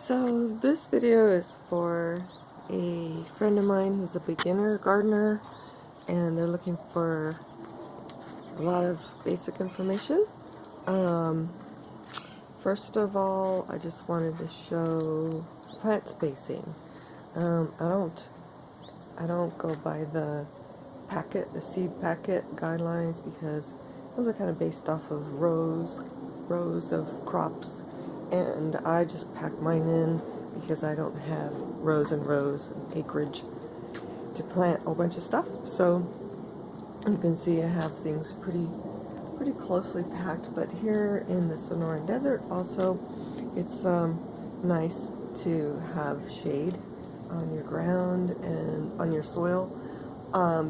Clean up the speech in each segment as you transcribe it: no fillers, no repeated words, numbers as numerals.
So this video is for a friend of mine who's a beginner gardener, and they're looking for a lot of basic information. First of all, I just wanted to show plant spacing. I don't go by the seed packet guidelines, because those are kind of based off of rows of crops, and I just pack mine in because I don't have rows and rows of acreage to plant a whole bunch of stuff. So you can see I have things pretty closely packed. But here in the Sonoran desert also, it's nice to have shade on your ground and on your soil,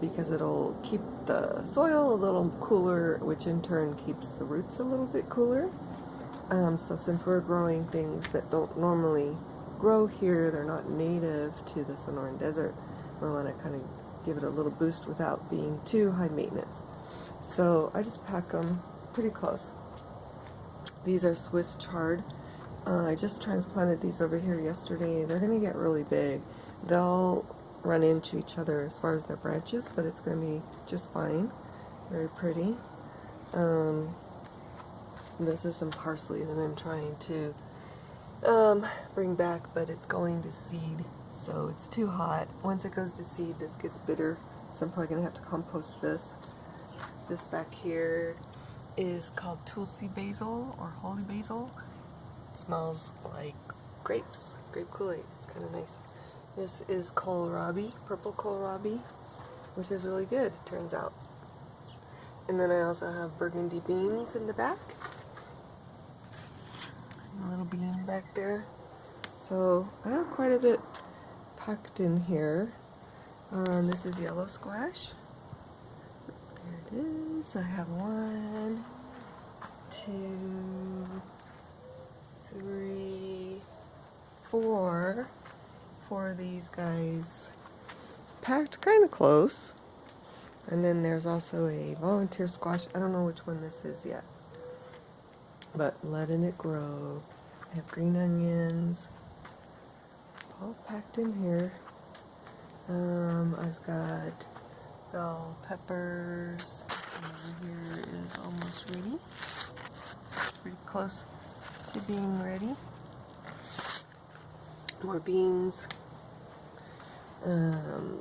because it'll keep the soil a little cooler, which in turn keeps the roots a little bit cooler. So since we're growing things that don't normally grow here, they're not native to the Sonoran desert, we want to kind of give it a little boost without being too high maintenance. So I just pack them pretty close. These are Swiss chard. I just transplanted these over here yesterday. They're going to get really big. They'll run into each other as far as their branches, but it's going to be just fine. Very pretty. This is some parsley that I'm trying to bring back, but it's going to seed, so it's too hot. Once it goes to seed, this gets bitter, so I'm probably going to have to compost this. This back here is called Tulsi basil, or holy basil. It smells like grapes, grape Kool-Aid. It's kind of nice. This is kohlrabi, purple kohlrabi, which is really good, turns out. And then I also have burgundy beans in the back. A little bean back there. So I have quite a bit packed in here. This is yellow squash. There it is. I have 1, 2, 3, 4 of these guys packed kind of close. And then there's also a volunteer squash. I don't know which one this is yet, but letting it grow. I have green onions all packed in here. I've got bell peppers. Over here is almost ready. Pretty close to being ready. More beans.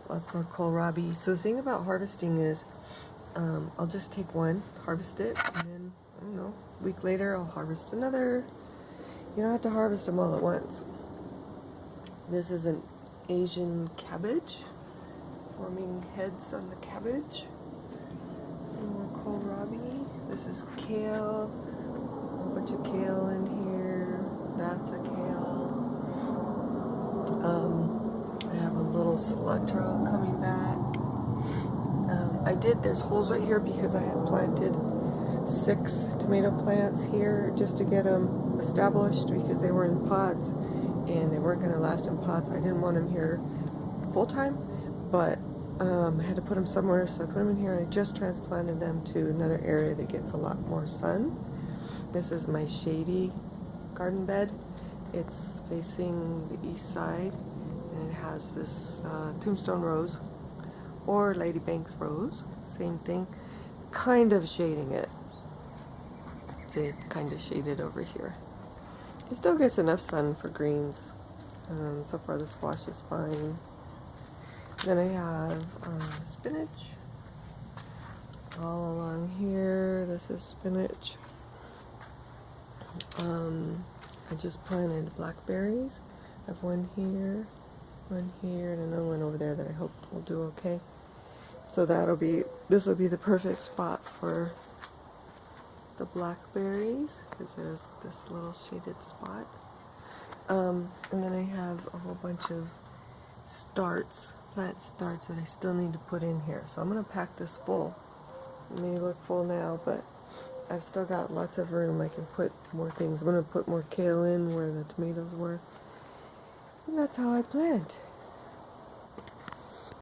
Lots more kohlrabi. So the thing about harvesting is, I'll just take one, harvest it, and then, I don't know, a week later I'll harvest another. You don't have to harvest them all at once. This is an Asian cabbage, forming heads on the cabbage. More kohlrabi. This is kale, a whole bunch of kale in here. That's a kale. I have a little cilantro coming back. There's holes right here because I had planted 6 tomato plants here just to get them established, because they were in pots and they weren't going to last in pots. I didn't want them here full time, but I had to put them somewhere, so I put them in here, and I just transplanted them to another area that gets a lot more sun. This is my shady garden bed. It's facing the east side, and it has this tombstone rose, or ladybanks rose, same thing, kind of shading it. It's kind of shaded over here. It still gets enough sun for greens. So far the squash is fine. Then I have spinach all along here. This is spinach. I just planted blackberries. I have one here, and another one over there that I hope will do okay. So this will be the perfect spot for the blackberries, because there's this little shaded spot. And then I have a whole bunch of plant starts that I still need to put in here. So I'm going to pack this full. It may look full now, but I've still got lots of room. I can put more things. I'm going to put more kale in where the tomatoes were. And that's how I plant.